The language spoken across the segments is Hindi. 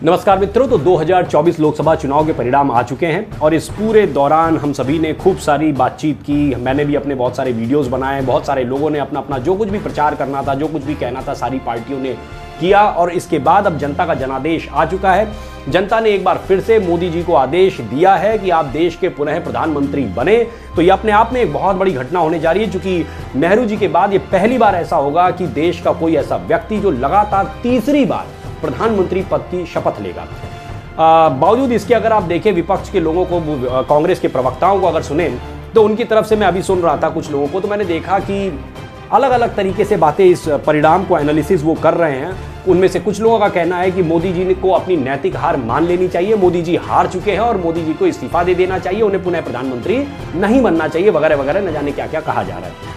नमस्कार मित्रों। तो 2024 लोकसभा चुनाव के परिणाम आ चुके हैं और इस पूरे दौरान हम सभी ने खूब सारी बातचीत की। मैंने भी अपने बहुत सारे वीडियोस बनाए, बहुत सारे लोगों ने अपना अपना जो कुछ भी प्रचार करना था, जो कुछ भी कहना था, सारी पार्टियों ने किया। और इसके बाद अब जनता का जनादेश आ चुका है। जनता ने एक बार फिर से मोदी जी को आदेश दिया है कि आप देश के पुनः प्रधानमंत्री बने। तो ये अपने आप में एक बहुत बड़ी घटना होने जा रही है, क्योंकि नेहरू जी के बाद ये पहली बार ऐसा होगा कि देश का कोई ऐसा व्यक्ति जो लगातार तीसरी बार प्रधानमंत्री पद की शपथ लेगा। बावजूद इसके अगर आप देखें विपक्ष के लोगों को, कांग्रेस के प्रवक्ताओं को अगर सुने तो उनकी तरफ से मैं अभी सुन रहा था कुछ लोगों को, तो मैंने देखा कि अलग अलग तरीके से बातें इस परिणाम को एनालिसिस वो कर रहे हैं। उनमें से कुछ लोगों का कहना है कि मोदी जी को अपनी नैतिक हार मान लेनी चाहिए, मोदी जी हार चुके हैं और मोदी जी को इस्तीफा दे देना चाहिए, उन्हें पुनः प्रधानमंत्री नहीं बनना चाहिए, वगैरह वगैरह, न जाने क्या क्या कहा जा रहा है।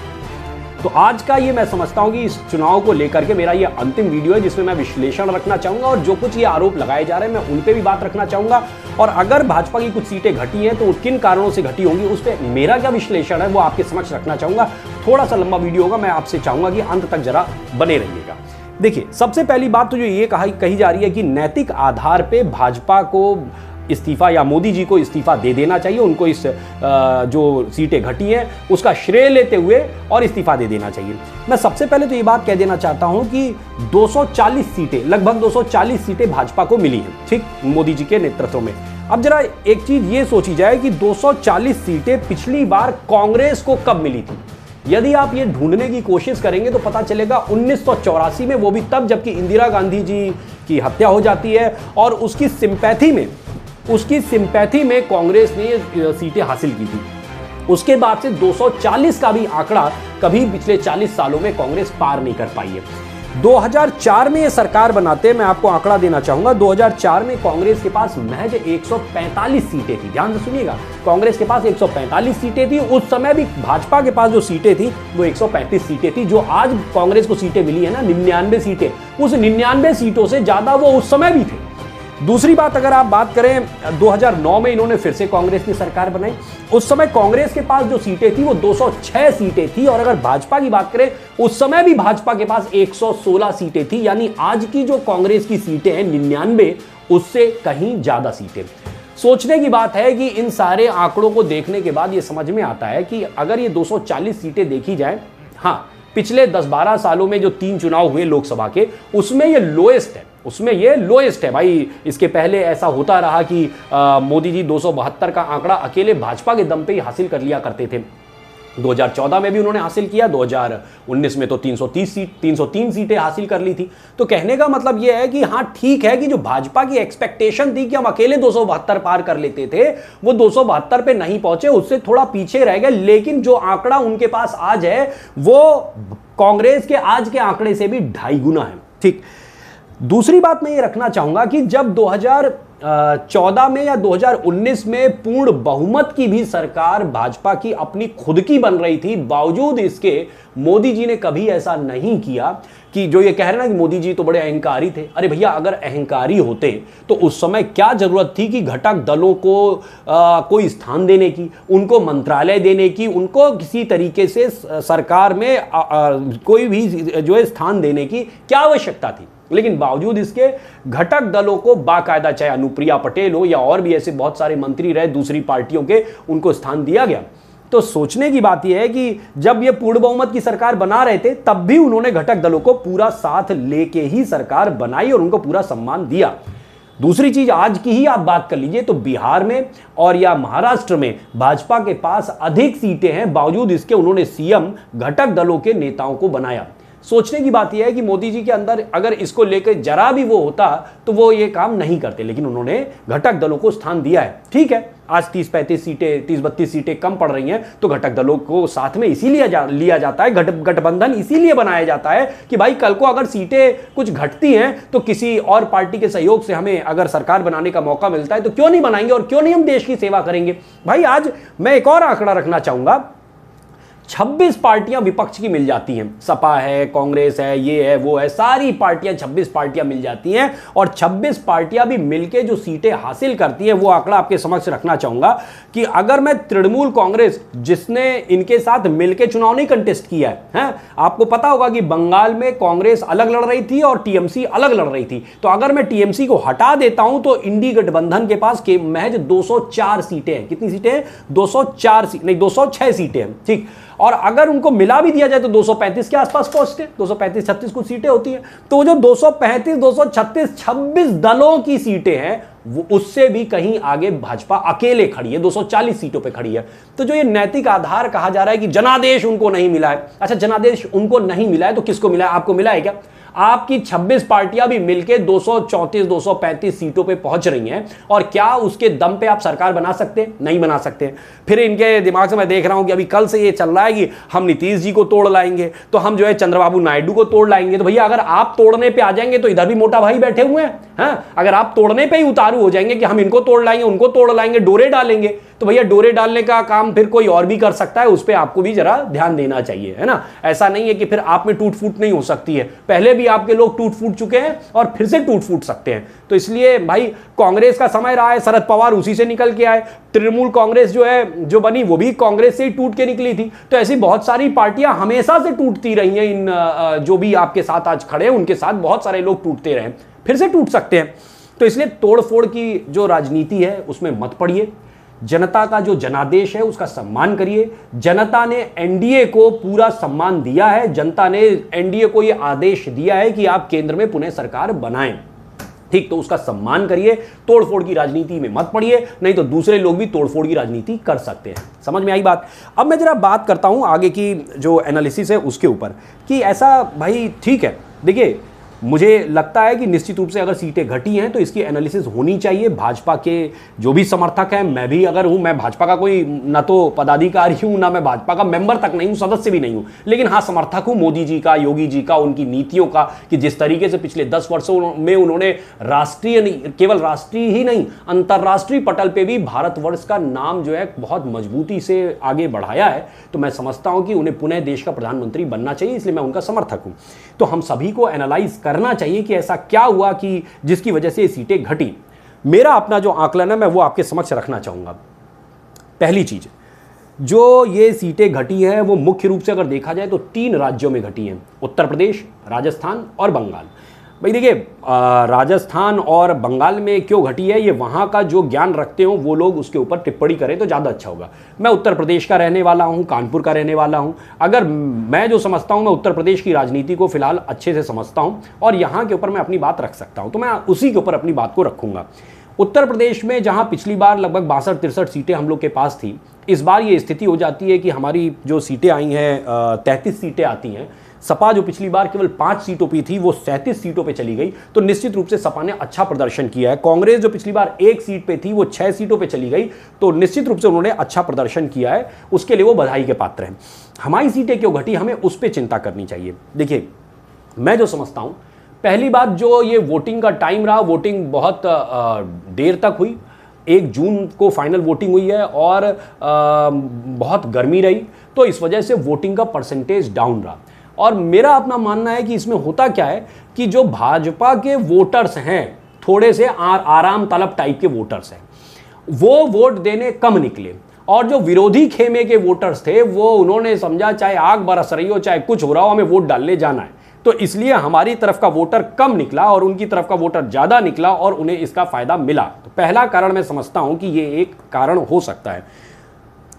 तो आज का ये मैं समझता हूं कि इस चुनाव को लेकर के मेरा ये अंतिम वीडियो है, जिसमें मैं विश्लेषण रखना चाहूंगा और जो कुछ ये आरोप लगाए जा रहे हैं मैं उन पे भी बात रखना चाहूंगा। और अगर भाजपा की कुछ सीटें घटी हैं तो किन कारणों से घटी होंगी, उस पर मेरा क्या विश्लेषण है वो आपके समक्ष रखना चाहूंगा। थोड़ा सा लंबा वीडियो होगा, मैं आपसे चाहूंगा कि अंत तक जरा बने रहिएगा। देखिए, सबसे पहली बात तो जो ये कही जा रही है कि नैतिक आधार पर भाजपा को इस्तीफा या मोदी जी को इस्तीफा दे देना चाहिए, उनको इस जो सीटें घटी हैं उसका श्रेय लेते हुए और इस्तीफा दे देना चाहिए। मैं सबसे पहले तो ये बात कह देना चाहता हूं कि 240 सीटें, लगभग 240 सीटें भाजपा को मिली हैं, ठीक, मोदी जी के नेतृत्व में। अब जरा एक चीज ये सोची जाए कि 240 सीटें पिछली बार कांग्रेस को कब मिली थी। यदि आप ये ढूंढने की कोशिश करेंगे तो पता चलेगा 1984 में, वो भी तब जबकि इंदिरा गांधी जी की हत्या हो जाती है और उसकी सिंपैथी में कांग्रेस ने ये सीटें हासिल की थी। उसके बाद से 240 का भी आंकड़ा कभी पिछले 40 सालों में कांग्रेस पार नहीं कर पाई है। 2004 में ये सरकार बनाते, मैं आपको आंकड़ा देना चाहूंगा, 2004 में कांग्रेस के पास महज 145 सीटें थी। ध्यान से सुनिएगा, कांग्रेस के पास 145 सीटें थी। उस समय भी भाजपा के पास जो सीटें थी वो 135 सीटें थी। जो आज कांग्रेस को सीटें मिली है ना, 99 सीटें, उस 99 सीटों से ज्यादा वो उस समय भी थे। दूसरी बात, अगर आप बात करें 2009 में इन्होंने फिर से कांग्रेस ने सरकार बनाई। उस समय कांग्रेस के पास जो सीटें थी वो 206 सीटें थी। और अगर भाजपा की बात करें उस समय भी भाजपा के पास 116 सीटें थी। यानी आज की जो कांग्रेस की सीटें हैं 99, उससे कहीं ज्यादा सीटें। सोचने की बात है कि इन सारे आंकड़ों को देखने के बाद ये समझ में आता है कि अगर ये 240 सीटें देखी जाए, हाँ, पिछले 10-12 सालों में जो 3 चुनाव हुए लोकसभा के, उसमें ये लोएस्ट है भाई। इसके पहले ऐसा होता रहा कि मोदी जी 272 का आंकड़ा अकेले भाजपा के दम पे ही हासिल कर लिया करते थे। 2014 में भी उन्होंने हासिल किया, 2019 में तो 303 सीटें हासिल कर ली थी। तो कहने का मतलब यह है कि हाँ, ठीक है कि जो भाजपा की एक्सपेक्टेशन थी कि हम अकेले 272 पार कर लेते थे, वो 272 पे नहीं पहुंचे, उससे थोड़ा पीछे रह गए। लेकिन जो आंकड़ा उनके पास आज है वो कांग्रेस के आज के आंकड़े से भी 2.5 गुना है, ठीक। दूसरी बात मैं ये रखना चाहूंगा कि जब 2014 में या 2019 में पूर्ण बहुमत की भी सरकार भाजपा की अपनी खुद की बन रही थी, बावजूद इसके मोदी जी ने कभी ऐसा नहीं किया कि जो ये कह रहे हैं ना कि मोदी जी तो बड़े अहंकारी थे। अरे भैया, अगर अहंकारी होते तो उस समय क्या जरूरत थी कि घटक दलों को कोई स्थान देने की, उनको मंत्रालय देने की, उनको किसी तरीके से सरकार में कोई भी जो है स्थान देने की क्या आवश्यकता थी। लेकिन बावजूद इसके घटक दलों को बाकायदा, चाहे अनुप्रिया पटेल हो या और भी ऐसे बहुत सारे मंत्री रहे दूसरी पार्टियों के, उनको स्थान दिया गया। तो सोचने की बात यह है कि जब ये पूर्ण बहुमत की सरकार बना रहे थे तब भी उन्होंने घटक दलों को पूरा साथ लेके ही सरकार बनाई और उनको पूरा सम्मान दिया। दूसरी चीज, आज की ही आप बात कर लीजिए तो बिहार में और या महाराष्ट्र में भाजपा के पास अधिक सीटें हैं, बावजूद इसके उन्होंने सीएम घटक दलों के नेताओं को बनाया। सोचने की बात यह है कि मोदी जी के अंदर अगर इसको लेकर जरा भी वो होता तो वो ये काम नहीं करते, लेकिन उन्होंने घटक दलों को स्थान दिया है। ठीक है, आज 30-35 सीटें, 30-32 सीटें कम पड़ रही हैं तो घटक दलों को साथ में इसीलिए लिया जाता है, गठबंधन इसीलिए बनाया जाता है कि भाई कल को अगर सीटें कुछ घटती हैं तो किसी और पार्टी के सहयोग से हमें अगर सरकार बनाने का मौका मिलता है तो क्यों नहीं बनाएंगे और क्यों नहीं हम देश की सेवा करेंगे। भाई आज मैं एक और आंकड़ा रखना चाहूंगा, 26 पार्टियां विपक्ष की मिल जाती हैं, सपा है, कांग्रेस है, ये है, वो है, सारी पार्टियां 26 पार्टियां मिल जाती हैं और 26 पार्टियां भी मिलके जो सीटें हासिल करती हैं, वो आंकड़ा आपके समक्ष रखना चाहूंगा कि अगर मैं तृणमूल कांग्रेस, जिसने इनके साथ मिलके चुनाव नहीं कंटेस्ट किया है, आपको पता होगा कि बंगाल में कांग्रेस अलग लड़ रही थी और टीएमसी अलग लड़ रही थी, तो अगर मैं टीएमसी को हटा देता हूं तो इंडी गठबंधन के पास के महज 204 सीटें हैं। कितनी सीटें हैं? 204 सीट नहीं, 206 सीटें हैं, ठीक। और अगर उनको मिला भी दिया जाए तो 235 के आसपास पहुंचते हैं, 235-36 कुछ सीटें होती हैं। तो जो 235, 236, 26 दलों की सीटें हैं, वो उससे भी कहीं आगे भाजपा अकेले खड़ी है, 240 सीटों पे खड़ी है। तो जो ये नैतिक आधार कहा जा रहा है कि जनादेश उनको नहीं मिला है, अच्छा जनादेश उनको नहीं मिला है तो किसको मिला है? आपको मिला है क्या? आपकी 26 पार्टियां भी मिलकर 234, 235 सीटों पे पहुंच रही हैं और क्या उसके दम पे आप सरकार बना सकते हैं? नहीं बना सकते। फिर इनके दिमाग से मैं देख रहा हूं कि अभी कल से ये चल रहा है कि हम नीतीश जी को तोड़ लाएंगे, तो हम जो है चंद्रबाबू नायडू को तोड़ लाएंगे। तो भैया अगर आप तोड़ने पे आ जाएंगे तो इधर भी मोटा भाई बैठे हुए हैं, अगर आप तोड़ने पे ही उतारू हो जाएंगे कि हम इनको तोड़ लाएंगे, उनको तोड़ लाएंगे, डोरे डालेंगे, तो भैया डोरे डालने का काम फिर कोई और भी कर सकता है, उस पर आपको भी जरा ध्यान देना चाहिए, है ना। ऐसा नहीं है कि फिर आप में टूट फूट नहीं हो सकती है, पहले भी आपके लोग टूट फूट चुके हैं और फिर से टूट फूट सकते हैं। तो इसलिए भाई कांग्रेस का समय रहा है, शरद पवार उसी से निकल के आए, तृणमूल कांग्रेस जो है जो बनी वो भी कांग्रेस से ही टूट के निकली थी। तो ऐसी बहुत सारी पार्टियां हमेशा से टूटती रही हैं, इन जो भी आपके साथ आज खड़े हैं उनके साथ बहुत सारे लोग टूटते रहे, फिर से टूट सकते हैं। तो इसलिए तोड़फोड़ की जो राजनीति है उसमें मत पड़िए, जनता का जो जनादेश है उसका सम्मान करिए। जनता ने एनडीए को पूरा सम्मान दिया है, जनता ने एनडीए को यह आदेश दिया है कि आप केंद्र में पुनः सरकार बनाएं, ठीक, तो उसका सम्मान करिए, तोड़फोड़ की राजनीति में मत पड़िए, नहीं तो दूसरे लोग भी तोड़फोड़ की राजनीति कर सकते हैं। समझ में आई बात? अब मैं जरा बात करता हूं आगे की जो एनालिसिस है उसके ऊपर कि ऐसा भाई ठीक है, देखिए मुझे लगता है कि निश्चित रूप से अगर सीटें घटी हैं तो इसकी एनालिसिस होनी चाहिए। भाजपा के जो भी समर्थक हैं, मैं भी अगर हूं, मैं भाजपा का कोई ना तो पदाधिकारी हूं ना मैं भाजपा का मेंबर तक नहीं हूं, सदस्य भी नहीं हूं, लेकिन हाँ समर्थक हूं मोदी जी का, योगी जी का, उनकी नीतियों का, कि जिस तरीके से पिछले 10 वर्षों में उन्होंने राष्ट्रीय नहीं, केवल राष्ट्रीय ही नहीं अंतर्राष्ट्रीय पटल पर भी भारतवर्ष का नाम जो है बहुत मजबूती से आगे बढ़ाया है। तो मैं समझता हूं कि उन्हें पुनः देश का प्रधानमंत्री बनना चाहिए, इसलिए मैं उनका समर्थक हूं। तो हम सभी को एनालाइज करना चाहिए कि ऐसा क्या हुआ कि जिसकी वजह से ये सीटें घटी। मेरा अपना जो आकलन है मैं वो आपके समक्ष रखना चाहूंगा। पहली चीज, जो ये सीटें घटी है वो मुख्य रूप से अगर देखा जाए तो 3 राज्यों में घटी हैं, उत्तर प्रदेश, राजस्थान और बंगाल। भाई देखिए राजस्थान और बंगाल में क्यों घटी है, ये वहाँ का जो ज्ञान रखते हो वो लोग उसके ऊपर टिप्पणी करें तो ज़्यादा अच्छा होगा। मैं उत्तर प्रदेश का रहने वाला हूँ, कानपुर का रहने वाला हूँ। अगर मैं जो समझता हूँ, मैं उत्तर प्रदेश की राजनीति को फिलहाल अच्छे से समझता हूँ और यहाँ के ऊपर मैं अपनी बात रख सकता हूँ, तो मैं उसी के ऊपर अपनी बात को रखूँगा। उत्तर प्रदेश में जहाँ पिछली बार लगभग 62-63 सीटें हम लोग के पास थी, इस बार ये स्थिति हो जाती है कि हमारी जो सीटें आई हैं 33 सीटें आती हैं। सपा जो पिछली बार केवल 5 सीटों पे थी वो 37 सीटों पे चली गई, तो निश्चित रूप से सपा ने अच्छा प्रदर्शन किया है। कांग्रेस जो पिछली बार 1 सीट पे थी वो 6 सीटों पे चली गई, तो निश्चित रूप से उन्होंने अच्छा प्रदर्शन किया है, उसके लिए वो बधाई के पात्र हैं। हमारी सीटें क्यों घटी, हमें उस पर चिंता करनी चाहिए। देखिए मैं जो समझता हूं, पहली बात जो ये वोटिंग का टाइम रहा, वोटिंग बहुत देर तक हुई, 1 जून को फाइनल वोटिंग हुई है और बहुत गर्मी रही, तो इस वजह से वोटिंग का परसेंटेज डाउन रहा। और मेरा अपना मानना है कि इसमें होता क्या है कि जो भाजपा के वोटर्स हैं, थोड़े से आराम तलब टाइप के वोटर्स हैं, वो वोट देने कम निकले, और जो विरोधी खेमे के वोटर्स थे वो उन्होंने समझा चाहे आग बरस रही हो चाहे कुछ हो रहा हो, हमें वोट डालने जाना है। तो इसलिए हमारी तरफ का वोटर कम निकला और उनकी तरफ का वोटर ज्यादा निकला और उन्हें इसका फायदा मिला। तो पहला कारण मैं समझता हूं कि ये एक कारण हो सकता है।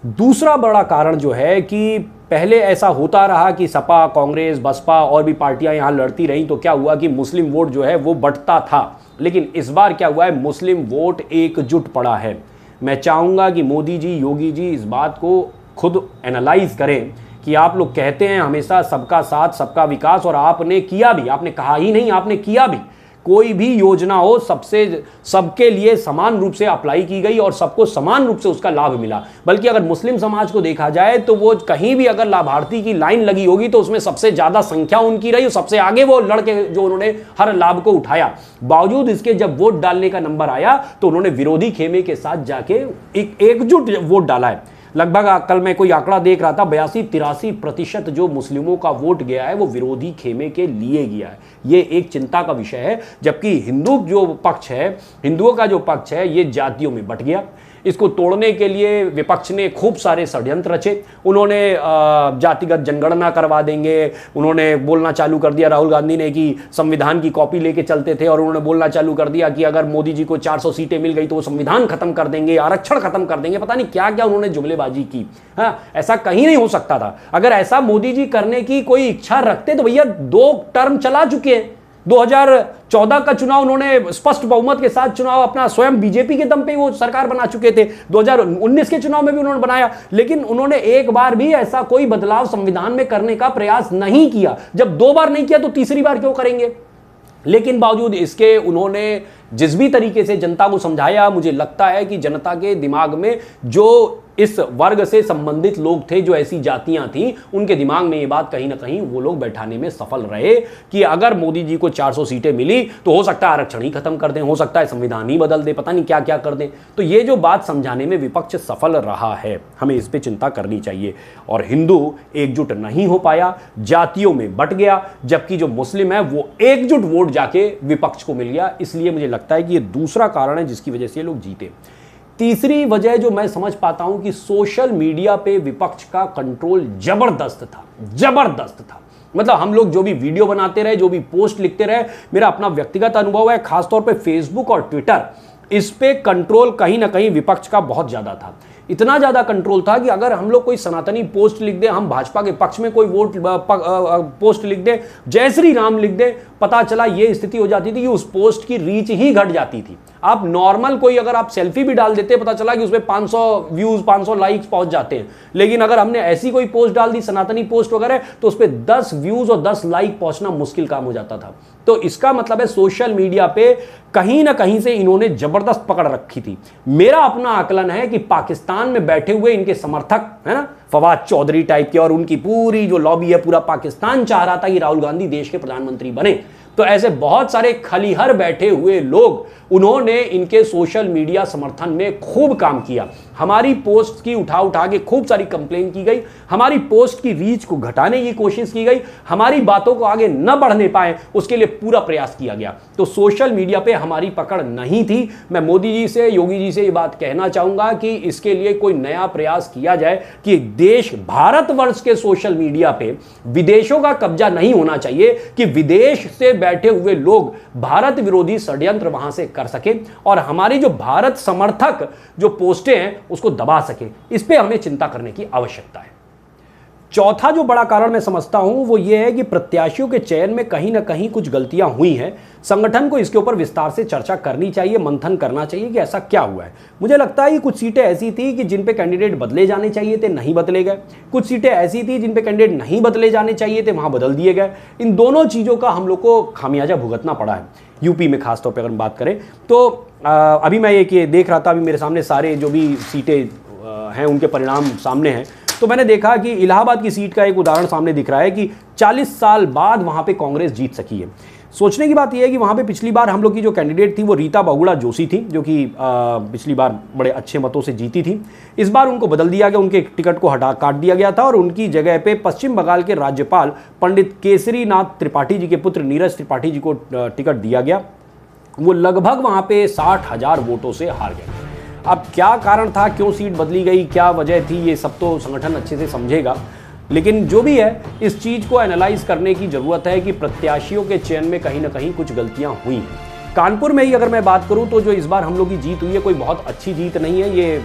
दूसरा बड़ा कारण जो है कि पहले ऐसा होता रहा कि सपा, कांग्रेस, बसपा और भी पार्टियां यहां लड़ती रहीं, तो क्या हुआ कि मुस्लिम वोट जो है वो बंटता था। लेकिन इस बार क्या हुआ है, मुस्लिम वोट एकजुट पड़ा है। मैं चाहूंगा कि मोदी जी, योगी जी इस बात को खुद एनालाइज करें कि आप लोग कहते हैं हमेशा सबका साथ सबका विकास, और आपने किया भी, आपने कहा ही नहीं आपने किया भी। कोई भी योजना हो सबके लिए समान रूप से अप्लाई की गई और सबको समान रूप से उसका लाभ मिला। बल्कि अगर मुस्लिम समाज को देखा जाए तो वो कहीं भी अगर लाभार्थी की लाइन लगी होगी तो उसमें सबसे ज्यादा संख्या उनकी रही, सबसे आगे वो लड़के जो उन्होंने हर लाभ को उठाया। बावजूद इसके जब वोट डालने का नंबर आया तो उन्होंने विरोधी खेमे के साथ जाके एकजुट वोट डाला है। लगभग कल मैं कोई आंकड़ा देख रहा था, 82-83% जो मुस्लिमों का वोट गया है वो विरोधी खेमे के लिए गया है। ये एक चिंता का विषय है। जबकि हिंदुओं का जो पक्ष है ये जातियों में बंट गया। इसको तोड़ने के लिए विपक्ष ने खूब सारे षड्यंत्र रचे। उन्होंने जातिगत जनगणना करवा देंगे, उन्होंने बोलना चालू कर दिया, राहुल गांधी ने, कि संविधान की कॉपी लेके चलते थे, और उन्होंने बोलना चालू कर दिया कि अगर मोदी जी को 400 सीटें मिल गई तो वो संविधान खत्म कर देंगे, आरक्षण खत्म कर देंगे, पता नहीं क्या क्या उन्होंने जुमलेबाजी की। हाँ, ऐसा कहीं नहीं हो सकता था। अगर ऐसा मोदी जी करने की कोई इच्छा रखते तो भैया 2 टर्म चला चुके हैं। 2014 का चुनाव उन्होंने स्पष्ट बहुमत के साथ चुनाव अपना स्वयं बीजेपी के दम पे वो सरकार बना चुके थे। 2019 के चुनाव में भी उन्होंने बनाया, लेकिन उन्होंने एक बार भी ऐसा कोई बदलाव संविधान में करने का प्रयास नहीं किया। जब 2 बार नहीं किया तो तीसरी बार क्यों करेंगे? लेकिन बावजूद इसके उन्होंने जिस भी तरीके से जनता को समझाया, मुझे लगता है कि जनता के दिमाग में जो इस वर्ग से संबंधित लोग थे, जो ऐसी जातियां थी, उनके दिमाग में ये बात कहीं ना कहीं वो लोग बैठाने में सफल रहे कि अगर मोदी जी को 400 सीटें मिली तो हो सकता है आरक्षण ही खत्म कर दें, हो सकता है संविधान ही बदल दे, पता नहीं क्या क्या कर दें। तो ये जो बात समझाने में विपक्ष सफल रहा है, हमें इस पर चिंता करनी चाहिए। और हिंदू एकजुट नहीं हो पाया, जातियों में बंट गया, जबकि जो मुस्लिम है वो एकजुट वोट जाके विपक्ष को मिल गया। इसलिए मुझे लगता है कि ये दूसरा कारण है जिसकी वजह से ये लोग जीते। तीसरी वजह जो मैं समझ पाता हूं कि सोशल मीडिया पे विपक्ष का कंट्रोल जबरदस्त था। मतलब हम लोग जो भी वीडियो बनाते रहे, जो भी पोस्ट लिखते रहे, मेरा अपना व्यक्तिगत अनुभव है, खासतौर पे फेसबुक और ट्विटर, इस पे कंट्रोल कहीं ना कहीं विपक्ष का बहुत ज्यादा था। इतना ज्यादा कंट्रोल था कि अगर हम लोग कोई सनातनी पोस्ट लिख दें, हम भाजपा के पक्ष में कोई पोस्ट लिख दें, जय श्री राम लिख दें, पता चला ये स्थिति हो जाती थी कि उस पोस्ट की रीच ही घट जाती थी। आप नॉर्मल कोई अगर आप सेल्फी भी डाल देते, पता चला कि उसमें 500 व्यूज, 500 लाइक्स पहुंच जाते हैं। लेकिन अगर हमने ऐसी कोई पोस्ट डाल दी, सनातनी पोस्ट वगैरह, तो उस पर 10 व्यूज और 10 लाइक पहुंचना मुश्किल काम हो जाता था। तो इसका मतलब है सोशल मीडिया पे कहीं ना कहीं से इन्होंने जबरदस्त पकड़ रखी थी। मेरा अपना आकलन है कि पाकिस्तान में बैठे हुए इनके समर्थक है ना, फवाद चौधरी टाइप के, और उनकी पूरी जो लॉबी है, पूरा पाकिस्तान चाह रहा था कि राहुल गांधी देश के प्रधानमंत्री बने। तो ऐसे बहुत सारे खलीहर बैठे हुए लोग, उन्होंने इनके सोशल मीडिया समर्थन में खूब काम किया। हमारी पोस्ट की उठा के खूब सारी कंप्लेन की गई, हमारी पोस्ट की रीच को घटाने की कोशिश की गई, हमारी बातों को आगे न बढ़ने पाए उसके लिए पूरा प्रयास किया गया। तो सोशल मीडिया पे हमारी पकड़ नहीं थी। मैं मोदी जी से, योगी जी से ये बात कहना चाहूंगा कि इसके लिए कोई नया प्रयास किया जाए कि देश, भारतवर्ष के सोशल मीडिया पे विदेशों का कब्जा नहीं होना चाहिए, कि विदेश से बैठे हुए लोग भारत विरोधी षड्यंत्र वहां से कर सके और हमारी जो भारत समर्थक जो पोस्टें हैं उसको दबा सके। इस पे हमें चिंता करने की आवश्यकता है। चौथा जो बड़ा कारण मैं समझता हूं वो ये है कि प्रत्याशियों के चयन में कहीं ना कहीं कुछ गलतियां हुई हैं। संगठन को इसके ऊपर विस्तार से चर्चा करनी चाहिए, मंथन करना चाहिए कि ऐसा क्या हुआ है। मुझे लगता है कि कुछ सीटें ऐसी थी कि जिन पे कैंडिडेट बदले जाने चाहिए थे, नहीं बदले गए। कुछ सीटें ऐसी थी जिन पे कैंडिडेट नहीं बदले जाने चाहिए थे, वहां बदल दिए गए। इन दोनों चीज़ों का हम लोग को खामियाजा भुगतना पड़ा है। यूपी में खासतौर पर अगर हम बात करें तो अभी मैं ये देख रहा था, अभी मेरे सामने सारे जो भी सीटें हैं उनके परिणाम सामने हैं। तो मैंने देखा कि इलाहाबाद की सीट का एक उदाहरण सामने दिख रहा है कि 40 साल बाद वहां पे कांग्रेस जीत सकी है। सोचने की बात यह है कि वहां पे पिछली बार हम लोग की जो कैंडिडेट थी वो रीता बहुगुणा जोशी थी, जो कि पिछली बार बड़े अच्छे मतों से जीती थी। इस बार उनको बदल दिया गया, उनके टिकट को काट दिया गया था और उनकी जगह पे पश्चिम बंगाल के राज्यपाल पंडित केसरीनाथ त्रिपाठी जी के पुत्र नीरज त्रिपाठी जी को टिकट दिया गया। वो लगभग वहां पे 60,000 वोटों से हार गए। अब क्या कारण था, क्यों सीट बदली गई, क्या वजह थी, ये सब तो संगठन अच्छे से समझेगा। लेकिन जो भी है, इस चीज़ को एनालाइज करने की ज़रूरत है कि प्रत्याशियों के चयन में कहीं ना कहीं कुछ गलतियां हुई हैं। कानपुर में ही अगर मैं बात करूं तो जो इस बार हम लोग की जीत हुई है कोई बहुत अच्छी जीत नहीं है। ये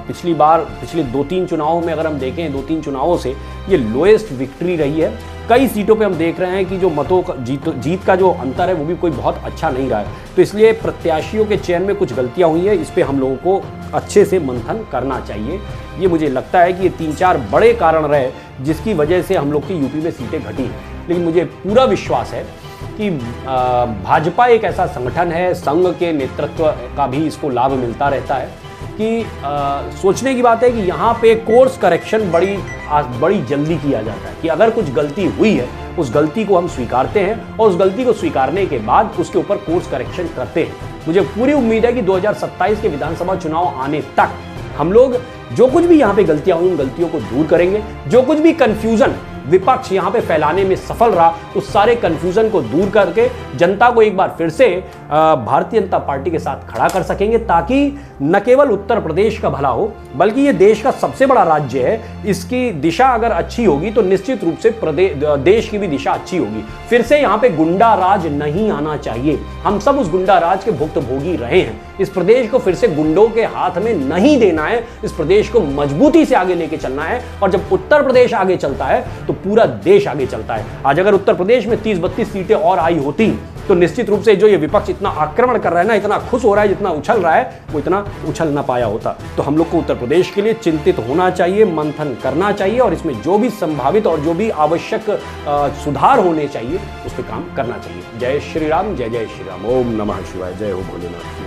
पिछले 2-3 चुनावों में अगर हम देखें, 2-3 चुनावों से ये लोएस्ट विक्ट्री रही है। कई सीटों पे हम देख रहे हैं कि जो मतों का जीत का जो अंतर है वो भी कोई बहुत अच्छा नहीं रहा है। तो इसलिए प्रत्याशियों के चयन में कुछ गलतियां हुई है, इस पर हम लोगों को अच्छे से मंथन करना चाहिए। ये मुझे लगता है कि ये 3-4 बड़े कारण रहे जिसकी वजह से हम लोग की यूपी में सीटें घटी हैं। लेकिन मुझे पूरा विश्वास है कि भाजपा एक ऐसा संगठन है, संघ के नेतृत्व का भी इसको लाभ मिलता रहता है कि सोचने की बात है कि यहाँ पे कोर्स करेक्शन बड़ी जल्दी किया जाता है कि अगर कुछ गलती हुई है उस गलती को हम स्वीकारते हैं और उस गलती को स्वीकारने के बाद उसके ऊपर कोर्स करेक्शन करते हैं। मुझे पूरी उम्मीद है कि 2027 के विधानसभा चुनाव आने तक हम लोग जो कुछ भी यहाँ पे गलतियां हुई उन गलतियों को दूर करेंगे। जो कुछ भी कंफ्यूजन विपक्ष यहां पे फैलाने में सफल रहा, उस सारे कंफ्यूजन को दूर करके जनता को एक बार फिर से भारतीय जनता पार्टी के साथ खड़ा कर सकेंगे, ताकि न केवल उत्तर प्रदेश का भला हो बल्कि ये देश का सबसे बड़ा राज्य है, इसकी दिशा अगर अच्छी होगी तो निश्चित रूप से देश की भी दिशा अच्छी होगी। फिर से यहां पे गुंडा राज नहीं आना चाहिए। हम सब उस गुंडा राज के भुक्तभोगी रहे हैं। इस प्रदेश को फिर से गुंडों के हाथ में नहीं देना है। इस प्रदेश को मजबूती से आगे लेके चलना है, और जब उत्तर प्रदेश आगे चलता है तो पूरा देश आगे चलता है। आज अगर उत्तर प्रदेश में 30-32 सीटें और आई होती तो निश्चित रूप से जो ये विपक्ष इतना आक्रमण कर रहा है ना, इतना खुश हो रहा है, जितना उछल रहा है, वो इतना उछल ना पाया होता। तो हम लोग को उत्तर प्रदेश के लिए चिंतित होना चाहिए, मंथन करना चाहिए, और इसमें जो भी संभावित और जो भी आवश्यक सुधार होने चाहिए उस पर काम करना चाहिए। जय श्री राम, जय जय श्री राम। ओम नमः शिवाय। जय हो भोलेनाथ।